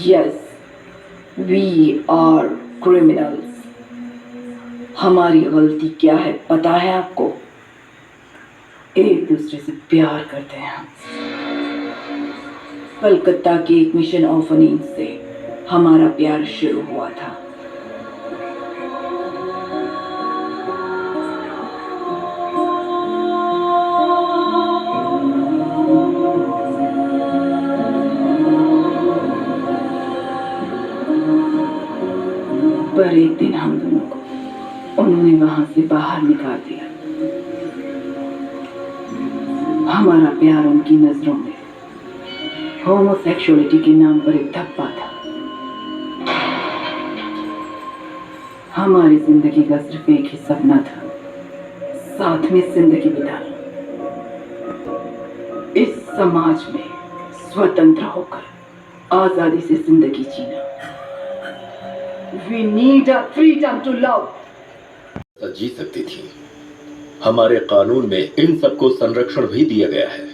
Yes, we are criminals. हमारी गलती क्या है पता है आपको? एक दूसरे से प्यार करते हैं हम। कलकत्ता के एक मिशन ऑर्फनेज से हमारा प्यार शुरू हुआ था। पर एक दिन हम दोनों को उन्होंने वहां से बाहर निकाल दिया। हमारा प्यार उनकी नजरों में होमोसेक्सुअलिटी के नाम पर एक धब्बा था। हमारी जिंदगी का सिर्फ एक ही सपना था, साथ में जिंदगी बिताना, इस समाज में स्वतंत्र होकर आजादी से जिंदगी जीना। We need a freedom to love. जी सकती थी। हमारे कानून में इन सबको संरक्षण भी दिया गया है,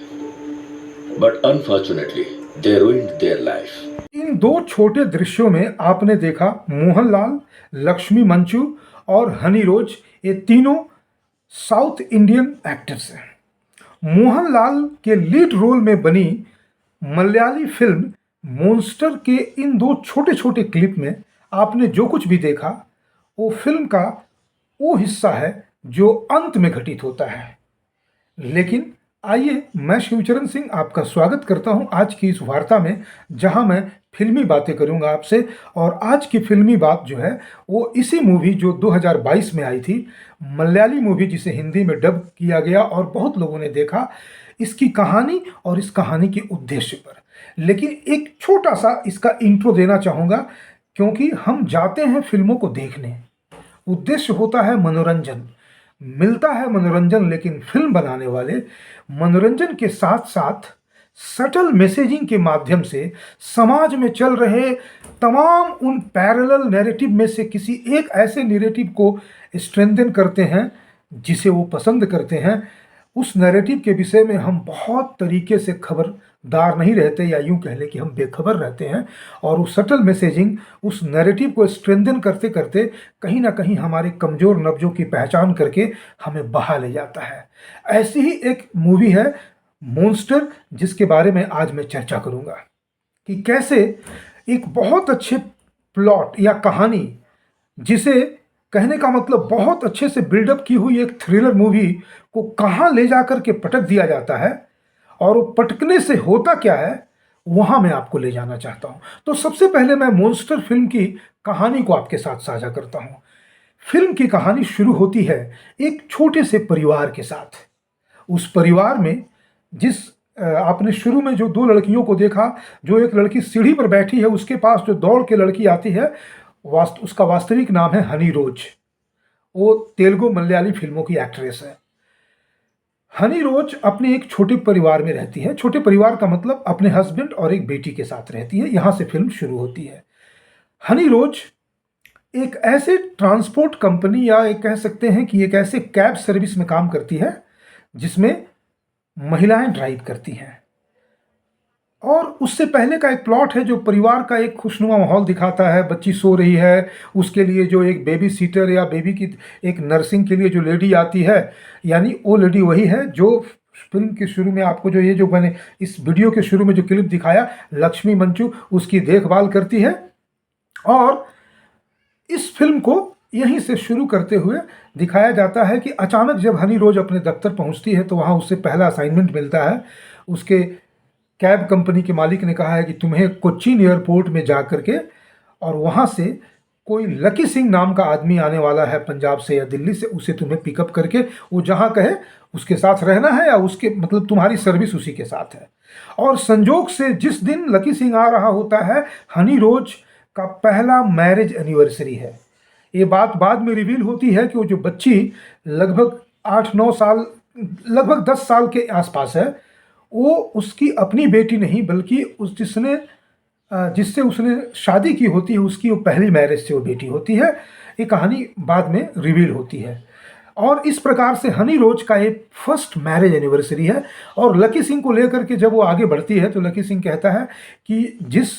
but unfortunately they ruined their life. इन दो छोटे दृश्यों में आपने देखा मोहनलाल, लक्ष्मी मंचू और हनी रोज, ये तीनों साउथ इंडियन एक्टर्स हैं। मोहनलाल के लीड रोल में बनी मलयाली फिल्म मॉन्स्टर के इन दो छोटे छोटे क्लिप में आपने जो कुछ भी देखा वो फिल्म का वो हिस्सा है जो अंत में घटित होता है। लेकिन आइए, मैं शिवचरण सिंह आपका स्वागत करता हूं आज की इस वार्ता में, जहां मैं फिल्मी बातें करूंगा आपसे। और आज की फिल्मी बात जो है वो इसी मूवी जो 2022 में आई थी, मलयाली मूवी जिसे हिंदी में डब किया गया और बहुत लोगों ने देखा, इसकी कहानी और इस कहानी के उद्देश्य पर। लेकिन एक छोटा सा इसका इंट्रो देना चाहूँगा, क्योंकि हम जाते हैं फिल्मों को देखने, उद्देश्य होता है मनोरंजन, मिलता है मनोरंजन, लेकिन फिल्म बनाने वाले मनोरंजन के साथ साथ सटल मैसेजिंग के माध्यम से समाज में चल रहे तमाम उन पैरेलल नैरेटिव में से किसी एक ऐसे नैरेटिव को स्ट्रेंथन करते हैं जिसे वो पसंद करते हैं। उस नैरेटिव के विषय में हम बहुत तरीके से खबरदार नहीं रहते, या यूं कह लें कि हम बेखबर रहते हैं, और उस सटल मैसेजिंग उस नैरेटिव को स्ट्रेंथन करते करते कहीं ना कहीं हमारे कमज़ोर नब्जों की पहचान करके हमें बहा ले जाता है। ऐसी ही एक मूवी है मॉन्स्टर, जिसके बारे में आज मैं चर्चा करूंगा कि कैसे एक बहुत अच्छे प्लॉट या कहानी, जिसे कहने का मतलब बहुत अच्छे से बिल्डअप की हुई एक थ्रिलर मूवी को कहाँ ले जाकर के पटक दिया जाता है, और वो पटकने से होता क्या है वहाँ मैं आपको ले जाना चाहता हूँ। तो सबसे पहले मैं मॉन्स्टर फिल्म की कहानी को आपके साथ साझा करता हूँ। फिल्म की कहानी शुरू होती है एक छोटे से परिवार के साथ। उस परिवार में आपने शुरू में जो दो लड़कियों को देखा, जो एक लड़की सीढ़ी पर बैठी है, उसके पास जो दौड़ के लड़की आती है, उसका वास्तविक नाम है हनी रोज। वो तेलुगु मलयाली फिल्मों की एक्ट्रेस है। हनी रोज अपने एक छोटे परिवार में रहती है। छोटे परिवार का मतलब अपने हस्बैंड और एक बेटी के साथ रहती है। यहाँ से फिल्म शुरू होती है। हनी रोज एक ऐसे ट्रांसपोर्ट कंपनी, या एक कह सकते हैं कि एक ऐसे कैब सर्विस में काम करती है जिसमें महिलाएं ड्राइव करती हैं। और उससे पहले का एक प्लॉट है जो परिवार का एक खुशनुमा माहौल दिखाता है। बच्ची सो रही है, उसके लिए जो एक बेबी सीटर या बेबी की एक नर्सिंग के लिए जो लेडी आती है, यानी वो लेडी वही है जो फिल्म के शुरू में आपको जो मैंने इस वीडियो के शुरू में जो क्लिप दिखाया, लक्ष्मी मंचू, उसकी देखभाल करती है। और इस फिल्म को यहीं से शुरू करते हुए दिखाया जाता है कि अचानक जब हनी रोज अपने दफ्तर पहुंचती है तो वहाँ उससे पहला असाइनमेंट मिलता है। उसके कैब कंपनी के मालिक ने कहा है कि तुम्हें कोचीन एयरपोर्ट में जा कर के, और वहाँ से कोई लकी सिंह नाम का आदमी आने वाला है पंजाब से या दिल्ली से, उसे तुम्हें पिकअप करके वो जहाँ कहे उसके साथ रहना है, या उसके मतलब तुम्हारी सर्विस उसी के साथ है। और संजोग से जिस दिन लकी सिंह आ रहा होता है, हनी रोज का पहला मैरिज एनिवर्सरी है। ये बात बाद में रिवील होती है कि वो जो बच्ची लगभग 8-9 साल, लगभग 10 साल के आसपास है, वो उसकी अपनी बेटी नहीं, बल्कि जिससे उसने शादी की होती है, उसकी वो पहली मैरिज से वो बेटी होती है। ये कहानी बाद में रिवील होती है। और इस प्रकार से हनी रोज का एक फर्स्ट मैरिज एनिवर्सरी है। और लकी सिंह को लेकर के जब वो आगे बढ़ती है तो लकी सिंह कहता है कि जिस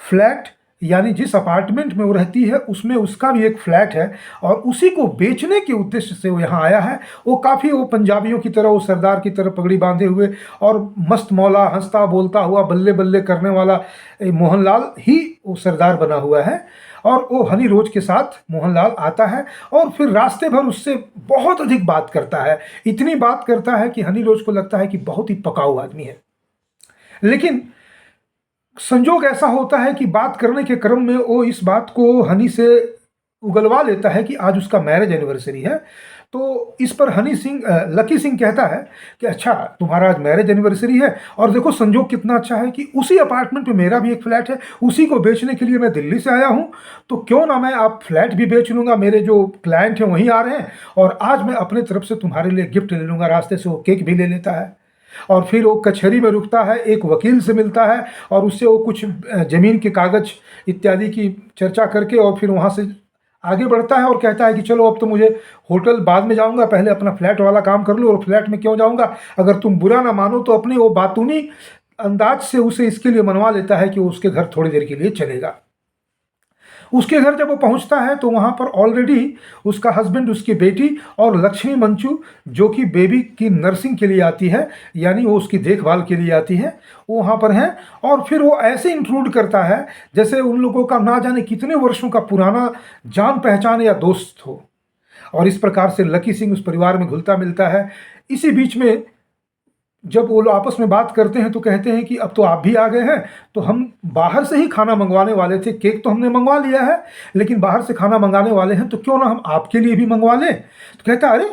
फ्लैट यानी जिस अपार्टमेंट में वो रहती है उसमें उसका भी एक फ्लैट है और उसी को बेचने के उद्देश्य से वो यहाँ आया है। वो काफ़ी वो पंजाबियों की तरह, वो सरदार की तरह पगड़ी बांधे हुए और मस्त मौला हंसता बोलता हुआ बल्ले बल्ले करने वाला मोहनलाल ही वो सरदार बना हुआ है। और वो हनी रोज के साथ मोहनलाल आता है और फिर रास्ते भर उससे बहुत अधिक बात करता है। इतनी बात करता है कि हनी रोज को लगता है कि बहुत ही पकाऊ आदमी है। लेकिन संजोग ऐसा होता है कि बात करने के क्रम में वो इस बात को हनी से उगलवा लेता है कि आज उसका मैरिज एनिवर्सरी है। तो इस पर लकी सिंह कहता है कि अच्छा तुम्हारा आज मैरिज एनिवर्सरी है और देखो संजोग कितना अच्छा है कि उसी अपार्टमेंट में मेरा भी एक फ्लैट है, उसी को बेचने के लिए मैं दिल्ली से आया हूँ, तो क्यों ना मैं आप फ्लैट भी बेच लूँगा, मेरे जो क्लाइंट हैं वहीं आ रहे हैं और आज मैं अपने तरफ से तुम्हारे लिए गिफ्ट ले लूँगा। रास्ते से वो केक भी ले लेता है और फिर वो कचहरी में रुकता है, एक वकील से मिलता है और उससे वो कुछ ज़मीन के कागज इत्यादि की चर्चा करके और फिर वहाँ से आगे बढ़ता है और कहता है कि चलो अब तो मुझे होटल बाद में जाऊंगा, पहले अपना फ्लैट वाला काम कर लूँ। और फ्लैट में क्यों जाऊंगा, अगर तुम बुरा ना मानो तो अपने वो बातूनी अंदाज से उसे इसके लिए मनवा लेता है कि वो उसके घर थोड़ी देर के लिए चलेगा। उसके घर जब वो पहुंचता है तो वहाँ पर ऑलरेडी उसका हस्बैंड, उसकी बेटी और लक्ष्मी मंचू जो कि बेबी की नर्सिंग के लिए आती है, यानी वो उसकी देखभाल के लिए आती है, वो वहाँ पर हैं। और फिर वो ऐसे इंक्लूड करता है जैसे उन लोगों का ना जाने कितने वर्षों का पुराना जान पहचान या दोस्त हो। और इस प्रकार से लकी सिंह उस परिवार में घुलता मिलता है। इसी बीच में जब वो लोग आपस में बात करते हैं तो कहते हैं कि अब तो आप भी आ गए हैं, तो हम बाहर से ही खाना मंगवाने वाले थे, केक तो हमने मंगवा लिया है लेकिन बाहर से खाना मंगाने वाले हैं, तो क्यों ना हम आपके लिए भी मंगवा लें। तो कहता है अरे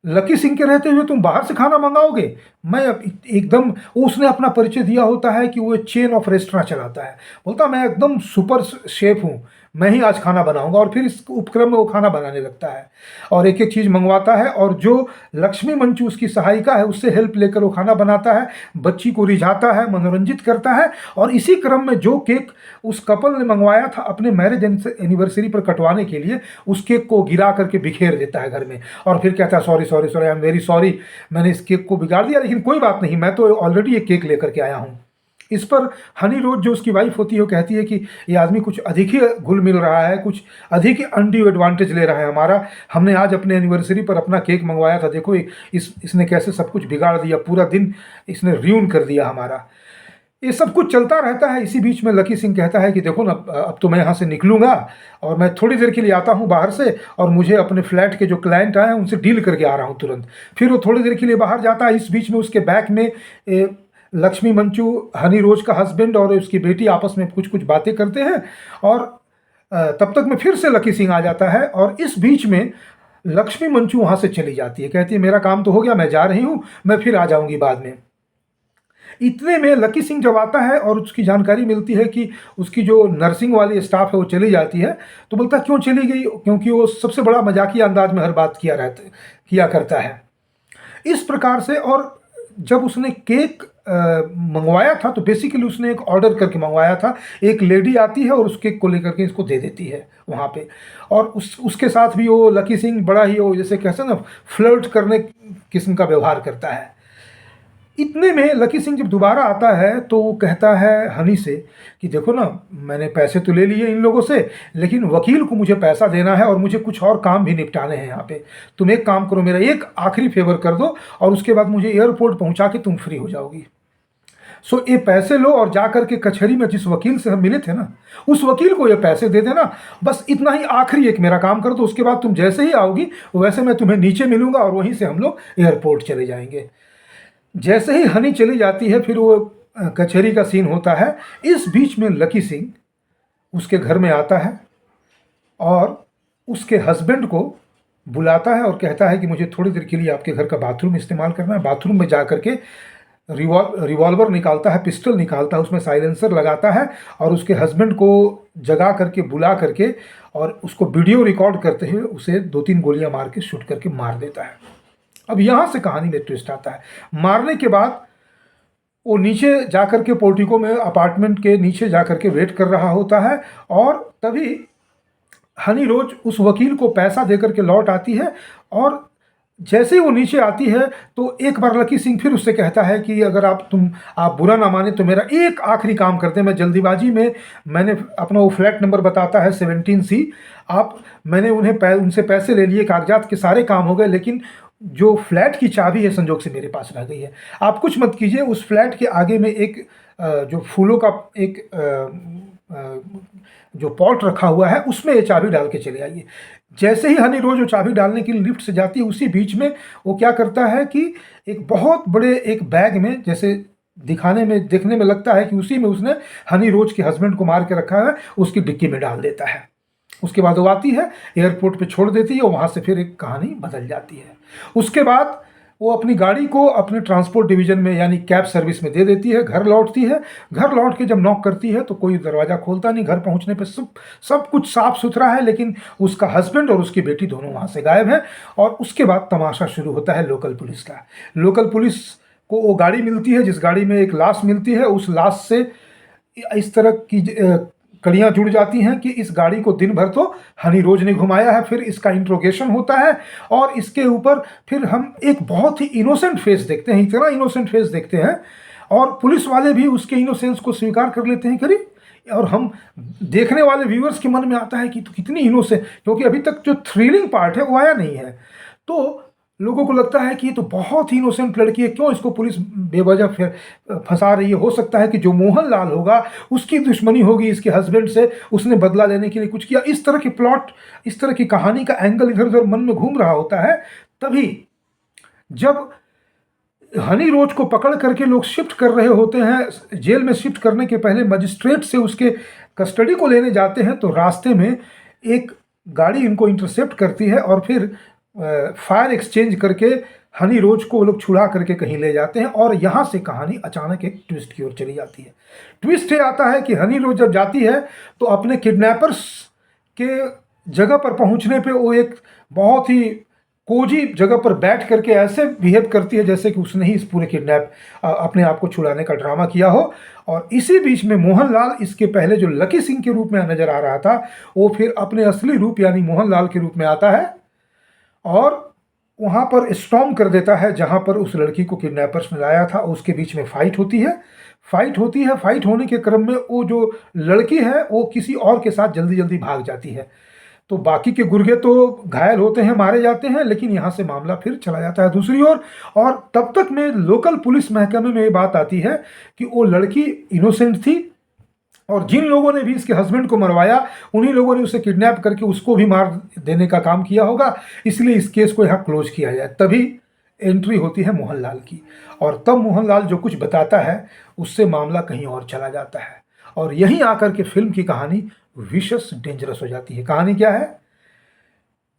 लकी सिंह के रहते हुए तुम बाहर से खाना मंगाओगे। मैं अब एकदम, उसने अपना परिचय दिया होता है कि वो चेन ऑफ रेस्टोरेंट चलाता है, बोलता मैं एकदम सुपर शेफ हूँ, मैं ही आज खाना बनाऊंगा। और फिर इस उपक्रम में वो खाना बनाने लगता है और एक एक चीज़ मंगवाता है और जो लक्ष्मी मंचू उसकी सहायिका है उससे हेल्प लेकर वो खाना बनाता है, बच्ची को रिझाता है, मनोरंजित करता है। और इसी क्रम में जो केक उस कपल ने मंगवाया था अपने मैरिज एनिवर्सरी पर कटवाने के लिए, उस केक को गिरा करके बिखेर देता है घर में और फिर कहता है sorry sorry sorry, I am very sorry, मैंने इस केक को बिगाड़ दिया, लेकिन कोई बात नहीं, मैं तो ऑलरेडी ये केक लेकर के आया हूँ। इस पर हनी रोज जो उसकी वाइफ होती है वो कहती है कि ये आदमी कुछ अधिक ही घुल मिल रहा है, कुछ अधिक ही अनड्यू एडवांटेज ले रहा है हमारा। हमने आज अपने एनिवर्सरी पर अपना केक मंगवाया था, देखो इसने कैसे सब कुछ बिगाड़ दिया, पूरा दिन इसने र्यून कर दिया हमारा। ये सब कुछ चलता रहता है। इसी बीच में लकी सिंह कहता है कि देखो ना, अब तो मैं यहाँ से निकलूँगा और मैं थोड़ी देर के लिए आता हूँ बाहर से और मुझे अपने फ्लैट के जो क्लाइंट आए हैं उनसे डील करके आ रहा हूँ तुरंत। फिर वो थोड़ी देर के लिए बाहर जाता है। इस बीच में उसके बैग में लक्ष्मी मंचू, हनी रोज का हस्बैंड और उसकी बेटी आपस में कुछ कुछ बातें करते हैं और तब तक में फिर से लकी सिंह आ जाता है और इस बीच में लक्ष्मी मंचू वहाँ से चली जाती है, कहती है मेरा काम तो हो गया, मैं जा रही हूँ, मैं फिर आ जाऊँगी बाद में। इतने में लकी सिंह जब आता है और उसकी जानकारी मिलती है कि उसकी जो नर्सिंग वाली स्टाफ है वो चली जाती है, तो बोलता क्यों चली गई, क्योंकि वो सबसे बड़ा मजाकिया अंदाज में हर बात किया करता है इस प्रकार से। और जब उसने केक मंगवाया था तो बेसिकली उसने एक ऑर्डर करके मंगवाया था, एक लेडी आती है और उस केक को लेकर के इसको दे देती है वहाँ पे। और उसके साथ भी वो लकी सिंह बड़ा ही वो जैसे कहते हैं ना फ्लर्ट करने किस्म का व्यवहार करता है। इतने में लकी सिंह जब दोबारा आता है तो वो कहता है हनी से कि देखो ना, मैंने पैसे तो ले लिए इन लोगों से, लेकिन वकील को मुझे पैसा देना है और मुझे कुछ और काम भी निपटाने हैं यहाँ पे। तुम एक काम करो, मेरा एक आखिरी फेवर कर दो और उसके बाद मुझे एयरपोर्ट पहुँचा के तुम फ्री हो जाओगी। सो ये पैसे लो और जा करके कचहरी में जिस वकील से हम मिले थे ना, उस वकील को ये पैसे दे देना, बस इतना ही आखिरी एक मेरा काम कर दो। उसके बाद तुम जैसे ही आओगी वैसे मैं तुम्हें नीचे मिलूंगा और वहीं से हम लोग एयरपोर्ट चले जाएंगे। जैसे ही हनी चली जाती है फिर वो कचहरी का सीन होता है। इस बीच में लकी सिंह उसके घर में आता है और उसके हस्बैंड को बुलाता है और कहता है कि मुझे थोड़ी देर के लिए आपके घर का बाथरूम इस्तेमाल करना है। बाथरूम में जा करके रिवॉल्वर निकालता है, पिस्टल निकालता है, उसमें साइलेंसर लगाता है और उसके हस्बैंड को जगा करके बुला करके और उसको वीडियो रिकॉर्ड करते हुए उसे 2-3 गोलियां मार के शूट करके मार देता है। अब यहाँ से कहानी में ट्विस्ट आता है। मारने के बाद वो नीचे जाकर के पोर्टिको में अपार्टमेंट के नीचे जाकर के वेट कर रहा होता है और तभी हनी रोज उस वकील को पैसा देकर के लौट आती है और जैसे ही वो नीचे आती है तो एक बार लकी सिंह फिर उससे कहता है कि अगर आप बुरा ना माने तो मेरा एक आखिरी काम करते हैं। मैं जल्दीबाजी में मैंने अपना वो फ्लैट नंबर बताता है 17C। मैंने उनसे पैसे ले लिए, कागजात के सारे काम हो गए, लेकिन जो फ्लैट की चाबी है संजोग से मेरे पास रह गई है। आप कुछ मत कीजिए, उस फ्लैट के आगे में एक जो फूलों का एक जो पॉट रखा हुआ है उसमें ये चाबी डाल के चले आइए। जैसे ही हनी रोज वो चाबी डालने के लिए लिफ्ट से जाती है, उसी बीच में वो क्या करता है कि एक बहुत बड़े एक बैग में, जैसे देखने में लगता है कि उसी में उसने हनी रोज के हस्बैंड को मार के रखा है, उसकी डिक्की में डाल देता है। उसके बाद वो आती है, एयरपोर्ट पे छोड़ देती है, और वहाँ से फिर एक कहानी बदल जाती है। उसके बाद वो अपनी गाड़ी को अपने ट्रांसपोर्ट डिवीज़न में यानी कैब सर्विस में दे देती है, घर लौटती है। घर लौट के जब नॉक करती है तो कोई दरवाज़ा खोलता नहीं। घर पहुंचने पे सब कुछ साफ सुथरा है, लेकिन उसका हस्बैंड और उसकी बेटी दोनों वहाँ से गायब हैं। और उसके बाद तमाशा शुरू होता है लोकल पुलिस का। लोकल पुलिस को वो गाड़ी मिलती है जिस गाड़ी में एक लाश मिलती है। उस लाश से इस तरह की कड़ियाँ जुड़ जाती हैं कि इस गाड़ी को दिन भर तो हनी रोज ने घुमाया है। फिर इसका इंट्रोगेशन होता है और इसके ऊपर फिर हम एक बहुत ही इनोसेंट फेस देखते हैं, इतना इनोसेंट फेस देखते हैं, और पुलिस वाले भी उसके इनोसेंस को स्वीकार कर लेते हैं करीब। और हम देखने वाले व्यूअर्स के मन में आता है कि तो कितनी इनोसेंट, क्योंकि अभी तक जो थ्रिलिंग पार्ट है वो आया नहीं है। तो लोगों को लगता है कि ये तो बहुत ही इनोसेंट लड़की है, क्यों इसको पुलिस बेवजह फिर फंसा रही है। हो सकता है कि जो मोहनलाल होगा उसकी दुश्मनी होगी इसके हस्बैंड से, उसने बदला लेने के लिए कुछ किया। इस तरह की प्लॉट, इस तरह की कहानी का एंगल इधर उधर मन में घूम रहा होता है। तभी जब हनी रोज को पकड़ करके लोग शिफ्ट कर रहे होते हैं, जेल में शिफ्ट करने के पहले मजिस्ट्रेट से उसके कस्टडी को लेने जाते हैं, तो रास्ते में एक गाड़ी इनको इंटरसेप्ट करती है और फिर फायर एक्सचेंज करके हनी रोज को वो लोग छुड़ा करके कहीं ले जाते हैं। और यहाँ से कहानी अचानक एक ट्विस्ट की ओर चली जाती है। ट्विस्ट ये आता है कि हनी रोज जब जाती है तो अपने किडनैपर्स के जगह पर पहुँचने पे वो एक बहुत ही कोजी जगह पर बैठ करके ऐसे बिहेव करती है जैसे कि उसने ही इस पूरे किडनैप अपने आप को छुड़ाने का ड्रामा किया हो। और इसी बीच में मोहनलाल, इसके पहले जो लकी सिंह के रूप में नजर आ रहा था, वो फिर अपने असली रूप यानी मोहनलाल के रूप में आता है और वहाँ पर स्टॉर्म कर देता है जहाँ पर उस लड़की को किडनैपर्स ने लाया था। उसके बीच में फाइट होती है। फाइट होने के क्रम में वो जो लड़की है वो किसी और के साथ जल्दी जल्दी भाग जाती है। तो बाकी के गुर्गे तो घायल होते हैं, मारे जाते हैं, लेकिन यहाँ से मामला फिर चला जाता है दूसरी ओर। और तब तक में लोकल पुलिस महकमे में ये बात आती है कि वो लड़की इनोसेंट थी और जिन लोगों ने भी इसके हस्बैंड को मरवाया उन्हीं लोगों ने उसे किडनैप करके उसको भी मार देने का काम किया होगा, इसलिए इस केस को यहाँ क्लोज किया जाए। तभी एंट्री होती है मोहनलाल की, और तब मोहनलाल जो कुछ बताता है उससे मामला कहीं और चला जाता है। और यहीं आकर के फिल्म की कहानी विशस डेंजरस हो जाती है। कहानी क्या है?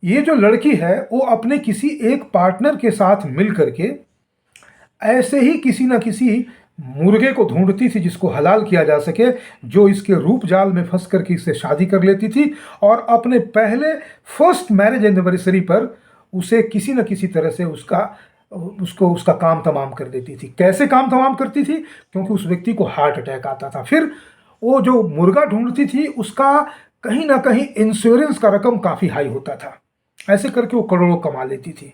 ये जो लड़की है वो अपने किसी एक पार्टनर के साथ मिल करके ऐसे ही किसी न किसी मुर्गे को ढूंढती थी जिसको हलाल किया जा सके, जो इसके रूप जाल में फंस करके इससे शादी कर लेती थी और अपने पहले फर्स्ट मैरिज एनिवर्सरी पर उसे किसी न किसी तरह से उसका काम तमाम कर देती थी। कैसे काम तमाम करती थी? क्योंकि उस व्यक्ति को हार्ट अटैक आता था। फिर वो जो मुर्गा ढूंढती थी उसका कहीं ना कहीं इंश्योरेंस का रकम काफ़ी हाई होता था। ऐसे करके वो करोड़ों कमा लेती थी।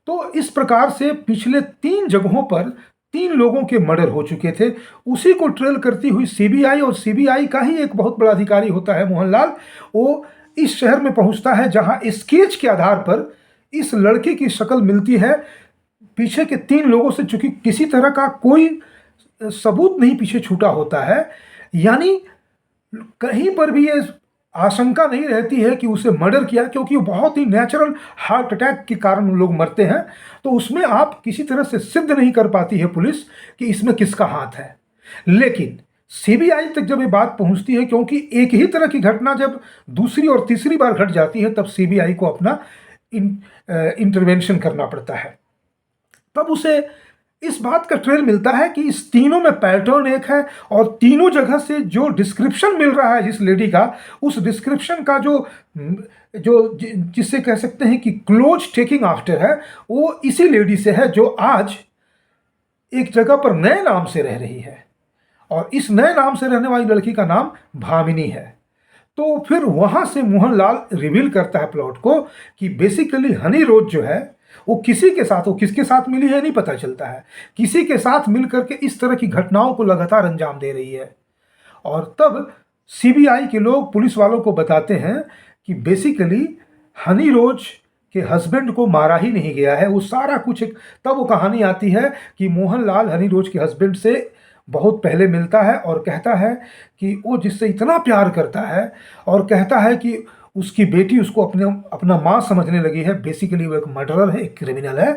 तो इस प्रकार से पिछले 3 जगहों पर 3 लोगों के मर्डर हो चुके थे। उसी को ट्रेल करती हुई सीबीआई, और सीबीआई का ही एक बहुत बड़ा अधिकारी होता है मोहनलाल, वो इस शहर में पहुंचता है जहां स्केच के आधार पर इस लड़के की शक्ल मिलती है पीछे के 3 लोगों से। चूंकि किसी तरह का कोई सबूत नहीं पीछे छूटा होता है, यानी कहीं पर भी ये आशंका नहीं रहती है कि उसे मर्डर किया, क्योंकि वो बहुत ही नेचुरल हार्ट अटैक के कारण लोग मरते हैं। तो उसमें आप किसी तरह से सिद्ध नहीं कर पाती है पुलिस कि इसमें किसका हाथ है। लेकिन सीबीआई तक जब ये बात पहुंचती है, क्योंकि एक ही तरह की घटना जब दूसरी और तीसरी बार घट जाती है, तब सीबीआई को अपना इंटरवेंशन करना पड़ता है। तब उसे इस बात का ट्रेल मिलता है कि इस तीनों में पैटर्न एक है, और तीनों जगह से जो डिस्क्रिप्शन मिल रहा है जिस लेडी का, उस डिस्क्रिप्शन का जो जिससे कह सकते हैं कि क्लोज टेकिंग आफ्टर है, वो इसी लेडी से है जो आज एक जगह पर नए नाम से रह रही है। और इस नए नाम से रहने वाली लड़की का नाम भामिनी है। तो फिर वहाँ से मोहनलाल रिवील करता है प्लॉट को कि बेसिकली हनी रोज जो है वो किसी के साथ, वो किसके साथ मिली है नहीं पता चलता है, किसी के साथ मिल करके इस तरह की घटनाओं को लगातार अंजाम दे रही है। और तब सीबीआई के लोग पुलिस वालों को बताते हैं कि बेसिकली हनी रोज के हस्बैंड को मारा ही नहीं गया है, वो सारा कुछ एक, तब वो कहानी आती है कि मोहनलाल हनी रोज के हस्बैंड से बहुत पहले मिलता है और कहता है कि वो जिससे इतना प्यार करता है और कहता है कि उसकी बेटी उसको अपना माँ समझने लगी है। बेसिकली वो एक मर्डरर है, एक क्रिमिनल है।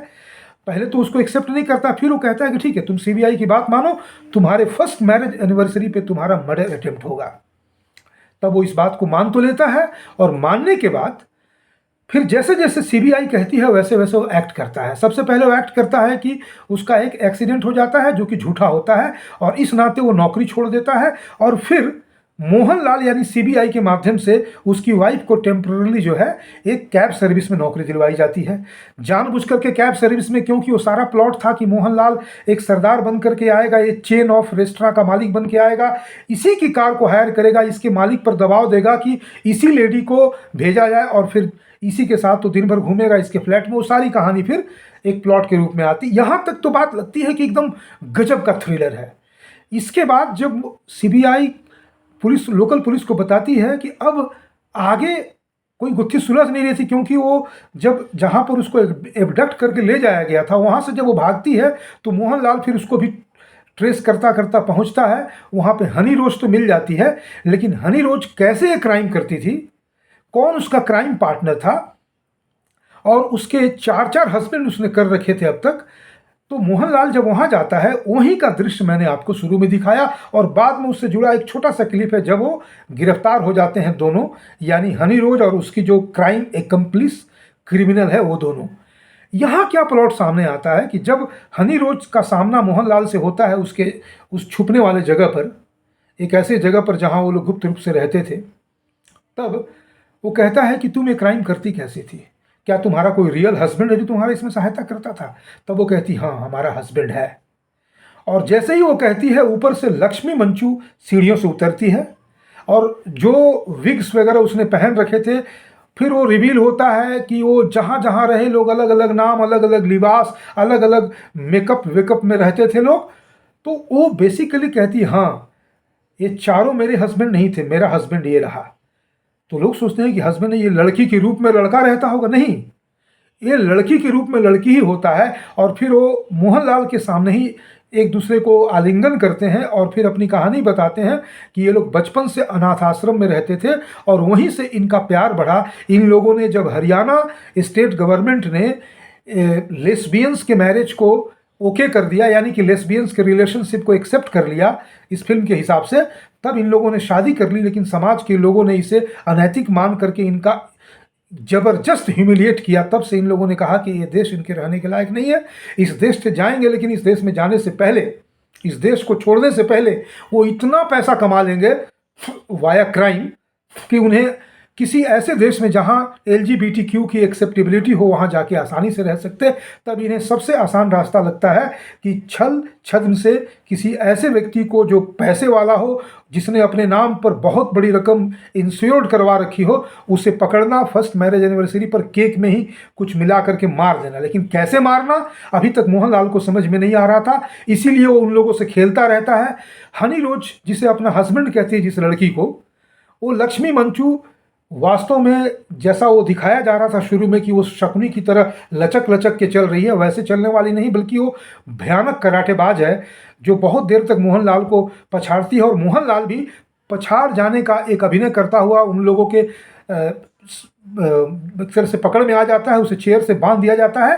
पहले तो उसको एक्सेप्ट नहीं करता, फिर वो कहता है कि ठीक है तुम सीबीआई की बात मानो, तुम्हारे फर्स्ट मैरिज एनिवर्सरी पे तुम्हारा मर्डर अटेम्प्ट होगा। तब वो इस बात को मान तो लेता है और मानने के बाद फिर जैसे जैसे सीबीआई कहती है वैसे वैसे वो एक्ट करता है। सबसे पहले वो एक्ट करता है कि उसका एक एक्सीडेंट हो जाता है जो कि झूठा होता है और इस नाते वो नौकरी छोड़ देता है। और फिर मोहनलाल यानी सीबीआई के माध्यम से उसकी वाइफ को टेम्पररी जो है एक कैब सर्विस में नौकरी दिलवाई जाती है, जानबूझ करके कैब सर्विस में, क्योंकि वो सारा प्लॉट था कि मोहनलाल एक सरदार बन करके आएगा, एक चेन ऑफ रेस्टोरेंट का मालिक बन के आएगा, इसी की कार को हायर करेगा, इसके मालिक पर दबाव देगा कि इसी लेडी को भेजा जाए और फिर इसी के साथ तो दिन भर घूमेगा इसके फ्लैट में। वो सारी कहानी फिर एक प्लॉट के रूप में आती। यहाँ तक तो बात लगती है कि एकदम गजब का थ्रिलर है। इसके बाद जब सीबीआई पुलिस, लोकल पुलिस को बताती है कि अब आगे कोई गुत्थी सुलझ नहीं रही थी, क्योंकि वो जब जहाँ पर उसको एबडक्ट करके ले जाया गया था वहाँ से जब वो भागती है तो मोहनलाल फिर उसको भी ट्रेस करता करता पहुँचता है। वहाँ पे हनी रोज तो मिल जाती है, लेकिन हनी रोज कैसे क्राइम करती थी, कौन उसका क्राइम पार्टनर था, और उसके 4 हस्बैंड उसने कर रखे थे अब तक, तो मोहनलाल जब वहाँ जाता है वहीं का दृश्य मैंने आपको शुरू में दिखाया। और बाद में उससे जुड़ा एक छोटा सा क्लिप है जब वो गिरफ्तार हो जाते हैं दोनों, यानी हनी रोज और उसकी जो क्राइम एक्कम्प्लिस क्रिमिनल है वो दोनों। यहाँ क्या प्लॉट सामने आता है कि जब हनी रोज का सामना मोहनलाल से होता है उसके उस छुपने वाले जगह पर, एक ऐसे जगह पर जहाँ वो लोग गुप्त रूप से रहते थे, तब वो कहता है कि तुम ये क्राइम करती कैसे थी, क्या तुम्हारा कोई रियल हस्बैंड है जो तुम्हारा इसमें सहायता करता था। तब वो कहती हाँ हमारा हस्बैंड है। और जैसे ही वो कहती है ऊपर से लक्ष्मी मंचू सीढ़ियों से उतरती है और जो विग्स वगैरह उसने पहन रखे थे, फिर वो रिवील होता है कि वो जहाँ जहाँ रहे लोग अलग अलग नाम, अलग अलग लिबास, अलग अलग मेकअप वेकअप में रहते थे लोग। तो वो बेसिकली कहती हाँ ये चारों मेरे हस्बैंड नहीं थे, मेरा हस्बैंड ये रहा। तो लोग सोचते हैं कि हस्बैंड ये लड़की के रूप में लड़का रहता होगा, नहीं, ये लड़की के रूप में लड़की ही होता है। और फिर वो मोहनलाल के सामने ही एक दूसरे को आलिंगन करते हैं और फिर अपनी कहानी बताते हैं कि ये लोग बचपन से अनाथ आश्रम में रहते थे और वहीं से इनका प्यार बढ़ा। इन लोगों ने जब हरियाणा स्टेट गवर्नमेंट ने लेस्बियंस के मैरिज को ओके कर दिया, यानी कि लेस्बियंस के रिलेशनशिप को एक्सेप्ट कर लिया इस फिल्म के हिसाब से, तब इन लोगों ने शादी कर ली। लेकिन समाज के लोगों ने इसे अनैतिक मान करके इनका जबरदस्त ह्यूमिलिएट किया। तब से इन लोगों ने कहा कि ये देश इनके रहने के लायक नहीं है, इस देश से जाएंगे, लेकिन इस देश में जाने से पहले, इस देश को छोड़ने से पहले वो इतना पैसा कमा लेंगे वाया क्राइम कि उन्हें किसी ऐसे देश में जहां LGBTQ की एक्सेप्टेबिलिटी हो वहां जाके आसानी से रह सकते। तब इन्हें सबसे आसान रास्ता लगता है कि छल छद्म से किसी ऐसे व्यक्ति को जो पैसे वाला हो, जिसने अपने नाम पर बहुत बड़ी रकम इंश्योर्ड करवा रखी हो, उसे पकड़ना, फर्स्ट मैरिज एनिवर्सरी पर केक में ही कुछ मिला करके मार देना। लेकिन कैसे मारना अभी तक मोहनलाल को समझ में नहीं आ रहा था, इसीलिए वो उन लोगों से खेलता रहता है। हनी रोज जिसे अपना हस्बैंड कहती है जिस लड़की को, वो लक्ष्मी मंचू वास्तव में जैसा वो दिखाया जा रहा था शुरू में कि वो शकुनी की तरह लचक लचक के चल रही है, वैसे चलने वाली नहीं, बल्कि वो भयानक कराटेबाज है जो बहुत देर तक मोहनलाल को पछाड़ती है। और मोहनलाल भी पछाड़ जाने का एक अभिनय करता हुआ उन लोगों के सिर से पकड़ में आ जाता है, उसे चेयर से बांध दिया जाता है।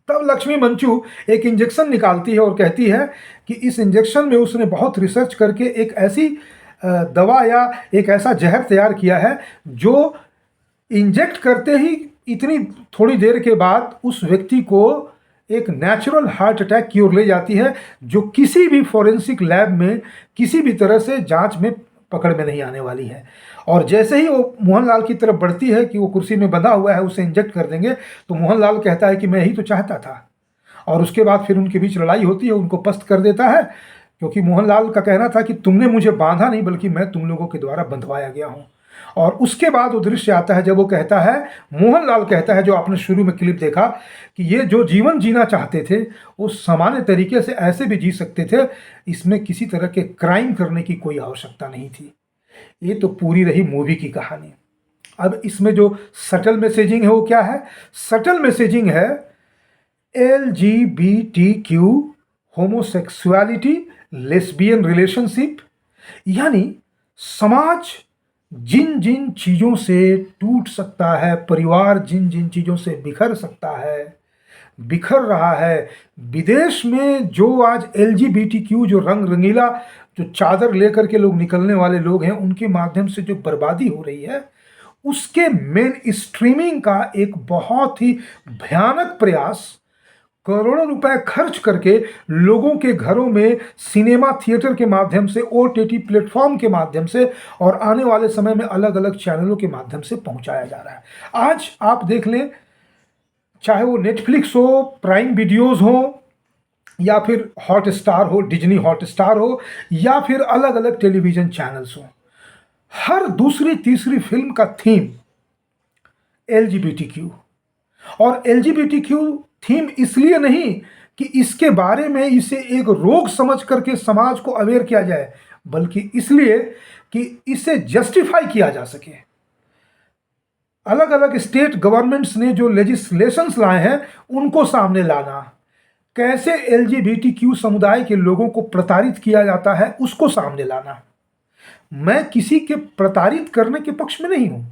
तब लक्ष्मी मंचू एक इंजेक्शन निकालती है और कहती है कि इस इंजेक्शन में उसने बहुत रिसर्च करके एक ऐसी दवा या एक ऐसा जहर तैयार किया है जो इंजेक्ट करते ही इतनी थोड़ी देर के बाद उस व्यक्ति को एक नेचुरल हार्ट अटैक की ओर ले जाती है, जो किसी भी फॉरेंसिक लैब में किसी भी तरह से जांच में पकड़ में नहीं आने वाली है। और जैसे ही वो मोहनलाल की तरफ बढ़ती है कि वो कुर्सी में बंधा हुआ है, उसे इंजेक्ट कर देंगे, तो मोहनलाल कहता है कि मैं ही तो चाहता था। और उसके बाद फिर उनके बीच लड़ाई होती है, उनको पस्त कर देता है, क्योंकि मोहनलाल का कहना था कि तुमने मुझे बांधा नहीं, बल्कि मैं तुम लोगों के द्वारा बंधवाया गया हूँ। और उसके बाद वो दृश्य आता है जब वो कहता है, मोहनलाल कहता है, जो आपने शुरू में क्लिप देखा, कि ये जो जीवन जीना चाहते थे वो सामान्य तरीके से ऐसे भी जी सकते थे, इसमें किसी तरह के क्राइम करने की कोई आवश्यकता नहीं थी। ये तो पूरी रही मूवी की कहानी। अब इसमें जो सटल मैसेजिंग है वो क्या है? सटल मैसेजिंग है LGBTQ, होमोसेक्सुअलिटी, लेस्बियन रिलेशनशिप, यानी समाज जिन जिन चीज़ों से टूट सकता है, परिवार जिन जिन चीज़ों से बिखर सकता है, बिखर रहा है। विदेश में जो आज LGBTQ, जो रंग रंगीला, जो चादर लेकर के लोग निकलने वाले लोग हैं, उनके माध्यम से जो बर्बादी हो रही है, उसके मेन स्ट्रीमिंग का एक बहुत ही भयानक प्रयास, करोड़ों रुपए खर्च करके लोगों के घरों में सिनेमा थिएटर के माध्यम से, OTT प्लेटफॉर्म के माध्यम से और आने वाले समय में अलग अलग चैनलों के माध्यम से पहुंचाया जा रहा है। आज आप देख लें, चाहे वो नेटफ्लिक्स हो, प्राइम वीडियोज़ हो, या फिर हॉटस्टार हो, डिज्नी हॉटस्टार हो, या फिर अलग अलग टेलीविज़न चैनल्स हो, हर दूसरी तीसरी फिल्म का थीम LGBTQ। और LGBTQ थीम इसलिए नहीं कि इसके बारे में इसे एक रोग समझ करके समाज को अवेयर किया जाए, बल्कि इसलिए कि इसे जस्टिफाई किया जा सके। अलग अलग स्टेट गवर्नमेंट्स ने जो लेजिस्लेशंस लाए हैं उनको सामने लाना, कैसे LGBTQ समुदाय के लोगों को प्रताड़ित किया जाता है उसको सामने लाना। मैं किसी के प्रताड़ित करने के पक्ष में नहीं हूं,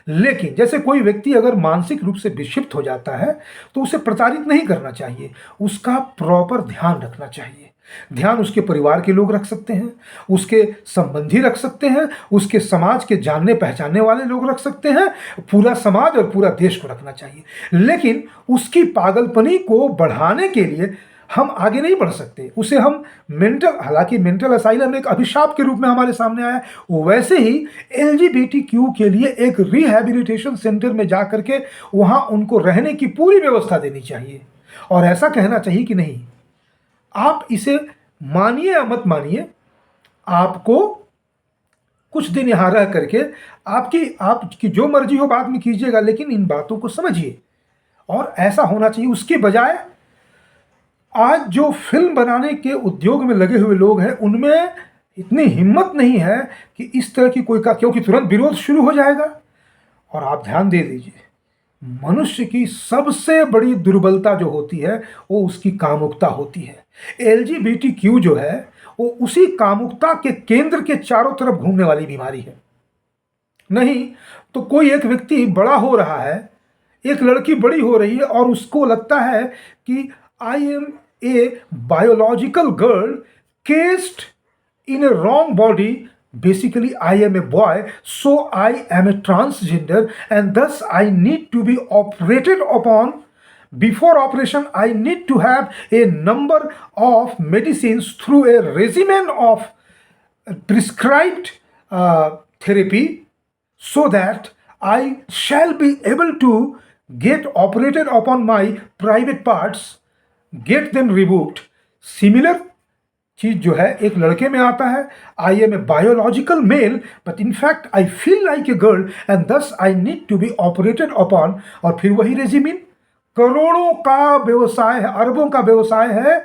लेकिन जैसे कोई व्यक्ति अगर मानसिक रूप से विक्षिप्त हो जाता है तो उसे प्रताड़ित नहीं करना चाहिए, उसका प्रॉपर ध्यान रखना चाहिए। ध्यान उसके परिवार के लोग रख सकते हैं, उसके संबंधी रख सकते हैं, उसके समाज के जानने पहचानने वाले लोग रख सकते हैं, पूरा समाज और पूरा देश को रखना चाहिए। लेकिन उसकी पागलपनी को बढ़ाने के लिए हम आगे नहीं बढ़ सकते। उसे हम हालांकि मेंटल असाइलम एक अभिशाप के रूप में हमारे सामने आया, वैसे ही LGBTQ के लिए एक रिहैबिलिटेशन सेंटर में जा करके वहाँ उनको रहने की पूरी व्यवस्था देनी चाहिए। और ऐसा कहना चाहिए कि नहीं, आप इसे मानिए या मत मानिए, आपको कुछ दिन यहाँ रह करके आपकी जो मर्जी हो बाद में कीजिएगा, लेकिन इन बातों को समझिए। और ऐसा होना चाहिए। उसके बजाय आज जो फिल्म बनाने के उद्योग में लगे हुए लोग हैं उनमें इतनी हिम्मत नहीं है कि इस तरह की क्योंकि तुरंत विरोध शुरू हो जाएगा। और आप ध्यान दे दीजिए, मनुष्य की सबसे बड़ी दुर्बलता जो होती है वो उसकी कामुकता होती है। LGBTQ जो है वो उसी कामुकता के केंद्र के चारों तरफ घूमने वाली बीमारी है। नहीं तो कोई एक व्यक्ति बड़ा हो रहा है, एक लड़की बड़ी हो रही है और उसको लगता है कि I am a biological girl cased in a wrong body. Basically, I am a boy, so I am a transgender, and thus I need to be operated upon. Before operation, I need to have a number of medicines through a regimen of prescribed therapy, so that I shall be able to get operated upon my private parts, get them removed. Similar चीज जो है एक लड़के में आता है, I am a biological male but in fact I feel like a girl and this I need to be operated upon. और फिर वही रेजिमिन, करोड़ों का व्यवसाय है, अरबों का व्यवसाय है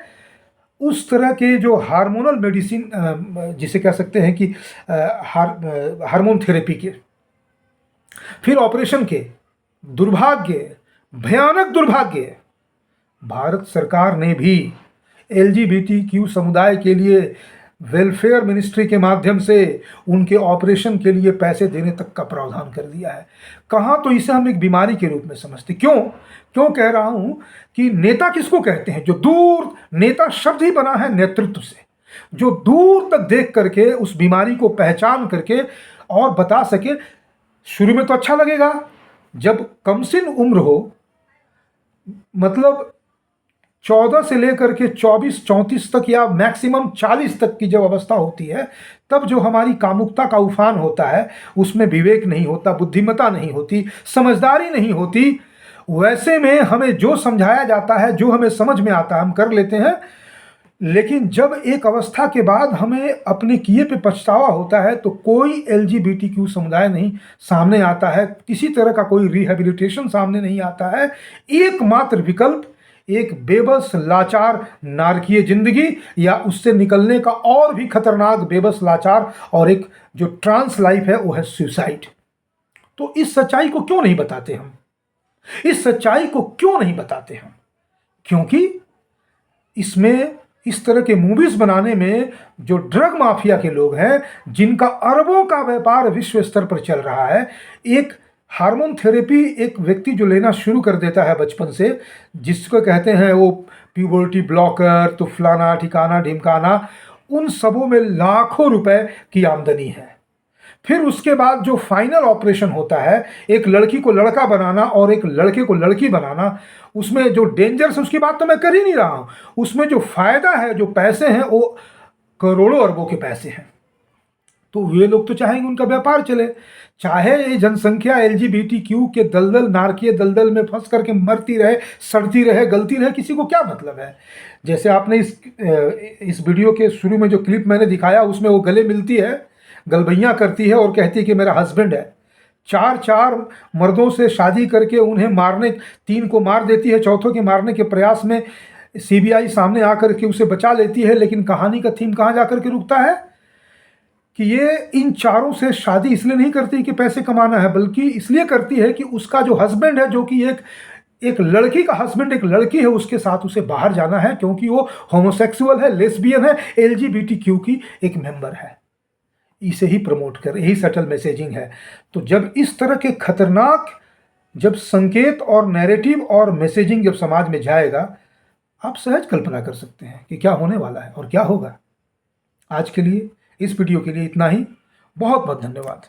उस तरह के जो हार्मोनल मेडिसिन, जिसे कह सकते हैं कि हार्मोन थेरेपी के, फिर ऑपरेशन के। दुर्भाग्य, भयानक दुर्भाग्य, भारत सरकार ने भी LGBTQ समुदाय के लिए वेलफेयर मिनिस्ट्री के माध्यम से उनके ऑपरेशन के लिए पैसे देने तक का प्रावधान कर दिया है। कहाँ तो इसे हम एक बीमारी के रूप में समझते। क्यों कह रहा हूँ कि नेता किसको कहते हैं? जो दूर, नेता शब्द ही बना है नेतृत्व से, जो दूर तक देख करके उस बीमारी को पहचान करके और बता सके। शुरू में तो अच्छा लगेगा, जब कमसिन उम्र हो, मतलब 14 से लेकर के 24-34 तक या मैक्सिमम 40 तक की जब अवस्था होती है, तब जो हमारी कामुकता का उफान होता है उसमें विवेक नहीं होता, बुद्धिमत्ता नहीं होती, समझदारी नहीं होती। वैसे में हमें जो समझाया जाता है, जो हमें समझ में आता है, हम कर लेते हैं। लेकिन जब एक अवस्था के बाद हमें अपने किए पे पछतावा होता है तो कोई LGBTQ समुदाय नहीं सामने आता है, किसी तरह का कोई रिहेबिलिटेशन सामने नहीं आता है। एकमात्र विकल्प एक बेबस लाचार नारकीय जिंदगी या उससे निकलने का और भी खतरनाक बेबस लाचार और एक जो ट्रांस लाइफ है वो है सुसाइड। तो इस सच्चाई को क्यों नहीं बताते हम? इस सच्चाई को क्यों नहीं बताते हम? क्योंकि इसमें इस तरह के मूवीज बनाने में जो ड्रग माफिया के लोग हैं, जिनका अरबों का व्यापार विश्व स्तर पर चल रहा है, एक हार्मोन थेरेपी एक व्यक्ति जो लेना शुरू कर देता है बचपन से, जिसको कहते हैं वो प्यूबर्टी ब्लॉकर, तो फलाना ठिकाना ढिमकाना, उन सबों में लाखों रुपए की आमदनी है। फिर उसके बाद जो फाइनल ऑपरेशन होता है, एक लड़की को लड़का बनाना और एक लड़के को लड़की बनाना, उसमें जो डेंजर्स है उसकी बात तो मैं कर ही नहीं रहा हूं। उसमें जो फायदा है, जो पैसे हैं, वो करोड़ों अरबों के पैसे हैं। तो वे लोग तो चाहेंगे उनका व्यापार चले, चाहे ये जनसंख्या LGBTQ के दलदल नारकीय दलदल में फंस करके मरती रहे, सड़ती रहे, गलती रहे, किसी को क्या मतलब है। जैसे आपने इस वीडियो के शुरू में जो क्लिप मैंने दिखाया, उसमें वो गले मिलती है, गलबैयाँ करती है और कहती है कि मेरा हस्बैंड है। चार मर्दों से शादी करके उन्हें मारने, 3 को मार देती है, चौथों के मारने के प्रयास में CBI सामने आकर के उसे बचा लेती है। लेकिन कहानी का थीम कहाँ जाकर के रुकता है कि ये इन चारों से शादी इसलिए नहीं करती कि पैसे कमाना है, बल्कि इसलिए करती है कि उसका जो हस्बैंड है, जो कि एक लड़की का हस्बैंड एक लड़की है, उसके साथ उसे बाहर जाना है, क्योंकि वो होमोसेक्सुअल है, लेस्बियन है, LGBTQ की एक मेंबर है। इसे ही प्रमोट कर, यही सटल मैसेजिंग है। तो जब इस तरह के खतरनाक जब संकेत और नैरेटिव और मैसेजिंग जब समाज में जाएगा, आप सहज कल्पना कर सकते हैं कि क्या होने वाला है और क्या होगा। आज के लिए इस वीडियो के लिए इतना ही। बहुत बहुत धन्यवाद।